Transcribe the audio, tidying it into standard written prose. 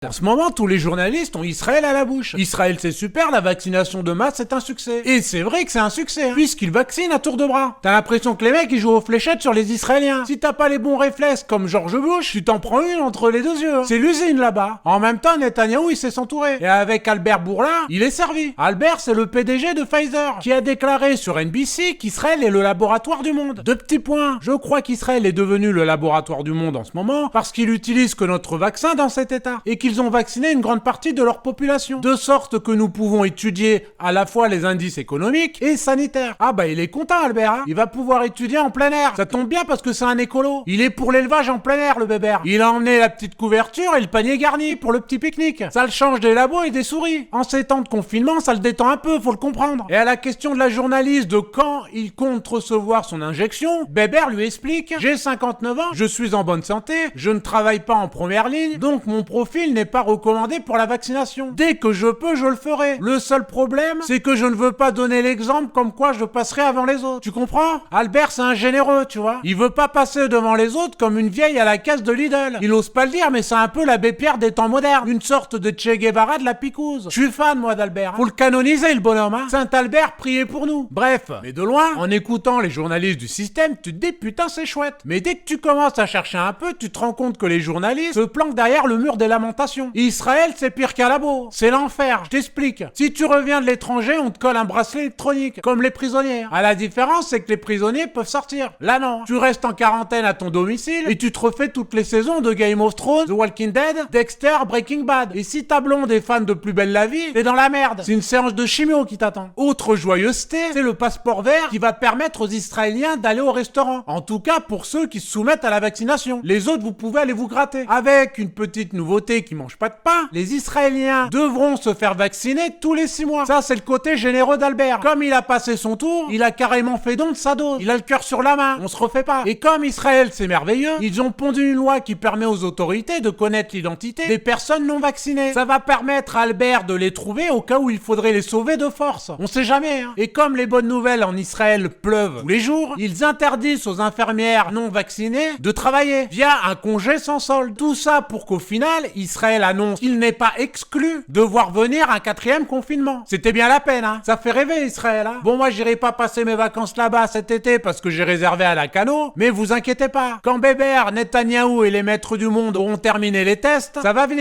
En ce moment, tous les journalistes ont Israël à la bouche. Israël, c'est super, la vaccination de masse est un succès. Et c'est vrai que c'est un succès, puisqu'ils vaccinent à tour de bras. T'as l'impression que les mecs, ils jouent aux fléchettes sur les Israéliens. Si t'as pas les bons réflexes comme George Bush, tu t'en prends une entre les deux yeux. C'est l'usine là-bas. En même temps, Netanyahou, il sait s'entourer. Et avec Albert Bourla, il est servi. Albert, c'est le PDG de Pfizer, qui a déclaré sur NBC qu'Israël est le laboratoire du monde. Deux petits points. Je crois qu'Israël est devenu le laboratoire du monde en ce moment, parce qu'il utilise que notre vaccin dans cet état. Et qu'ils ont vacciné une grande partie de leur population. De sorte que nous pouvons étudier à la fois les indices économiques et sanitaires. Ah bah il est content Albert, hein. Il va pouvoir étudier en plein air. Ça tombe bien parce que c'est un écolo. Il est pour l'élevage en plein air le bébert. Il a emmené la petite couverture et le panier garni pour le petit pique-nique. Ça le change des labos et des souris. En ces temps de confinement, ça le détend un peu, faut le comprendre. Et à la question de la journaliste de quand il compte recevoir son injection, Bébert lui explique: j'ai 59 ans, je suis en bonne santé, je ne travaille pas en première ligne, donc mon profil n'est pas recommandé pour la vaccination. Dès que je peux, je le ferai. Le seul problème, c'est que je ne veux pas donner l'exemple comme quoi je passerai avant les autres. Tu comprends? Albert, c'est un généreux, tu vois. Il veut pas passer devant les autres comme une vieille à la caisse de Lidl. Il ose pas le dire, mais c'est un peu l'abbé Pierre des temps modernes. Une sorte de Che Guevara de la picouse. Je suis fan, moi, d'Albert. Faut le canoniser, le bonhomme, hein. Saint Albert, priez pour nous. Bref, mais de loin, en écoutant les journalistes du système, tu te dis putain, c'est chouette. Mais dès que tu commences à chercher un peu, tu te rends compte que les journalistes se planquent derrière le mur des lamentations. Israël, c'est pire qu'un labo. C'est l'enfer, je t'explique. Si tu reviens de l'étranger, on te colle un bracelet électronique, comme les prisonnières. À la différence, c'est que les prisonniers peuvent sortir. Là, non. Tu restes en quarantaine à ton domicile et tu te refais toutes les saisons de Game of Thrones, The Walking Dead, Dexter, Breaking Bad. Et si ta blonde est fan de Plus belle la vie, t'es dans la merde. C'est une séance de chimio qui t'attend. Autre joyeuseté, c'est le passeport vert qui va permettre aux Israéliens d'aller au restaurant. En tout cas, pour ceux qui se soumettent à la vaccination. Les autres, vous pouvez aller vous gratter. Avec une petite nouveauté qui mange pas de pain, les Israéliens devront se faire vacciner tous les 6 mois. Ça, c'est le côté généreux d'Albert. Comme il a passé son tour, il a carrément fait don de sa dose. Il a le cœur sur la main. On se refait pas. Et comme Israël, c'est merveilleux, ils ont pondu une loi qui permet aux autorités de connaître l'identité des personnes non vaccinées. Ça va permettre à Albert de les trouver au cas où il faudrait les sauver de force. On sait jamais, hein. Et comme les bonnes nouvelles en Israël pleuvent tous les jours, ils interdisent aux infirmières non vaccinées de travailler via un congé sans solde. Tout ça pour qu'au final, Israël annonce qu'il n'est pas exclu de voir venir un 4e confinement. C'était bien la peine, hein. Ça fait rêver Israël, hein. Bon, moi, j'irai pas passer mes vacances là-bas cet été parce que j'ai réservé à la Cano, mais vous inquiétez pas. Quand Bébert, Netanyahou et les maîtres du monde auront terminé les tests, ça va venir.